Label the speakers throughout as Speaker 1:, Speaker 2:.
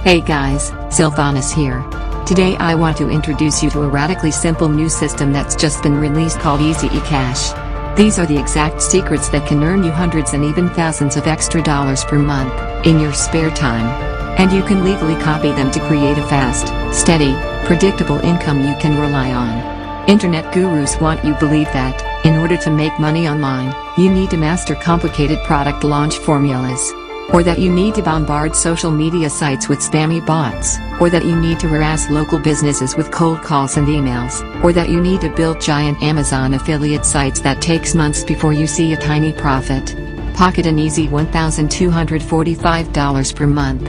Speaker 1: Hey guys, Sylvanus here. Today I want to introduce you to a radically simple new system that's just been released called Easy eCash. These are the exact secrets that can earn you hundreds and even thousands of extra dollars per month, in your spare time. And you can legally copy them to create a fast, steady, predictable income you can rely on. Internet gurus want you to believe that, in order to make money online, you need to master complicated product launch formulas. Or that you need to bombard social media sites with spammy bots, or that you need to harass local businesses with cold calls and emails, or that you need to build giant Amazon affiliate sites that takes months before you see a tiny profit. Pocket an easy $1,245 per month.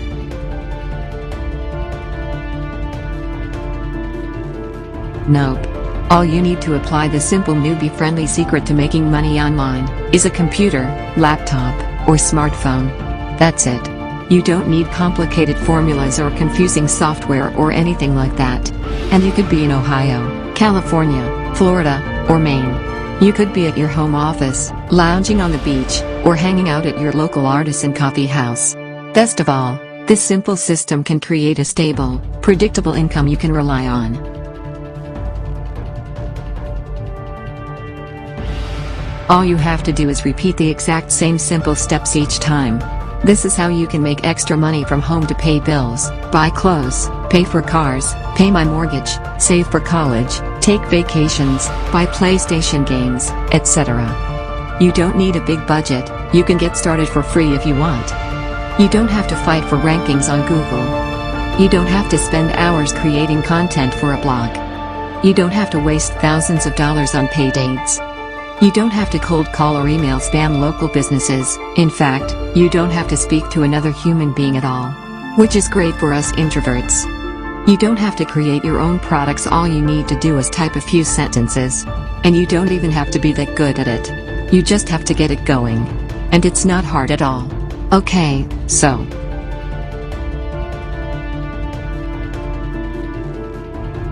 Speaker 1: Nope. All you need to apply the simple newbie-friendly secret to making money online is a computer, laptop, or smartphone. That's it. You don't need complicated formulas or confusing software or anything like that. And you could be in Ohio, California, Florida, or Maine. You could be at your home office, lounging on the beach, or hanging out at your local artisan coffee house. Best of all, this simple system can create a stable, predictable income you can rely on. All you have to do is repeat the exact same simple steps each time. This is how you can make extra money from home to pay bills, buy clothes, pay for cars, pay my mortgage, save for college, take vacations, buy PlayStation games, etc. You don't need a big budget, you can get started for free if you want. You don't have to fight for rankings on Google. You don't have to spend hours creating content for a blog. You don't have to waste thousands of dollars on paid ads. You don't have to cold call or email spam local businesses. In fact, you don't have to speak to another human being at all. Which is great for us introverts. You don't have to create your own products, all you need to do is type a few sentences. And you don't even have to be that good at it. You just have to get it going. And it's not hard at all. Okay, so.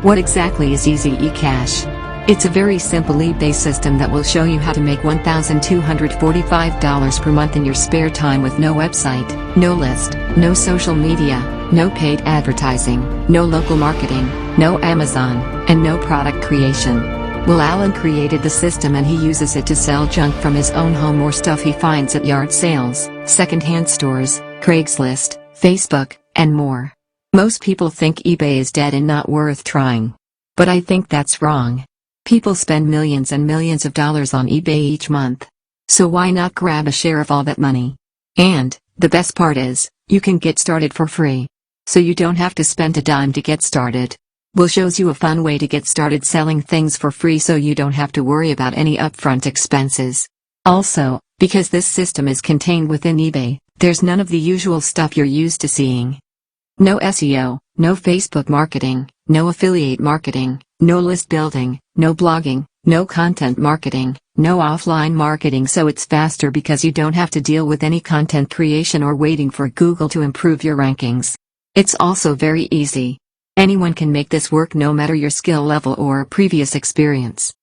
Speaker 1: What exactly is Easy eCash? It's a very simple eBay system that will show you how to make $1,245 per month in your spare time with no website, no list, no social media, no paid advertising, no local marketing, no Amazon, and no product creation. Well, Alan created the system and he uses it to sell junk from his own home or stuff he finds at yard sales, secondhand stores, Craigslist, Facebook, and more. Most people think eBay is dead and not worth trying. But I think that's wrong. People spend millions and millions of dollars on eBay each month. So why not grab a share of all that money? And, the best part is, you can get started for free. So you don't have to spend a dime to get started. We'll show you a fun way to get started selling things for free so you don't have to worry about any upfront expenses. Also, because this system is contained within eBay, there's none of the usual stuff you're used to seeing. No SEO, no Facebook marketing, no affiliate marketing, no list building, no blogging, no content marketing, no offline marketing, so it's faster because you don't have to deal with any content creation or waiting for Google to improve your rankings. It's also very easy. Anyone can make this work no matter your skill level or previous experience.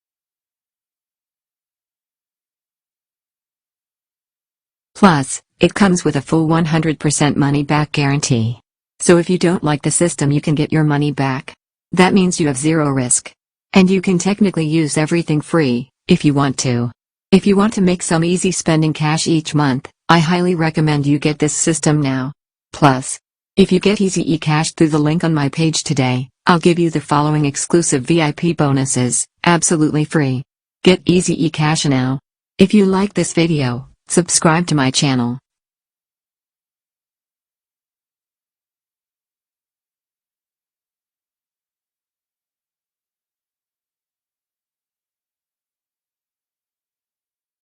Speaker 1: Plus, it comes with a full 100% money-back guarantee. So if you don't like the system, you can get your money back. That means you have zero risk. And you can technically use everything free, if you want to. If you want to make some easy spending cash each month, I highly recommend you get this system now. Plus, if you get Easy eCash through the link on my page today, I'll give you the following exclusive VIP bonuses, absolutely free. Get Easy eCash now. If you like this video, subscribe to my channel,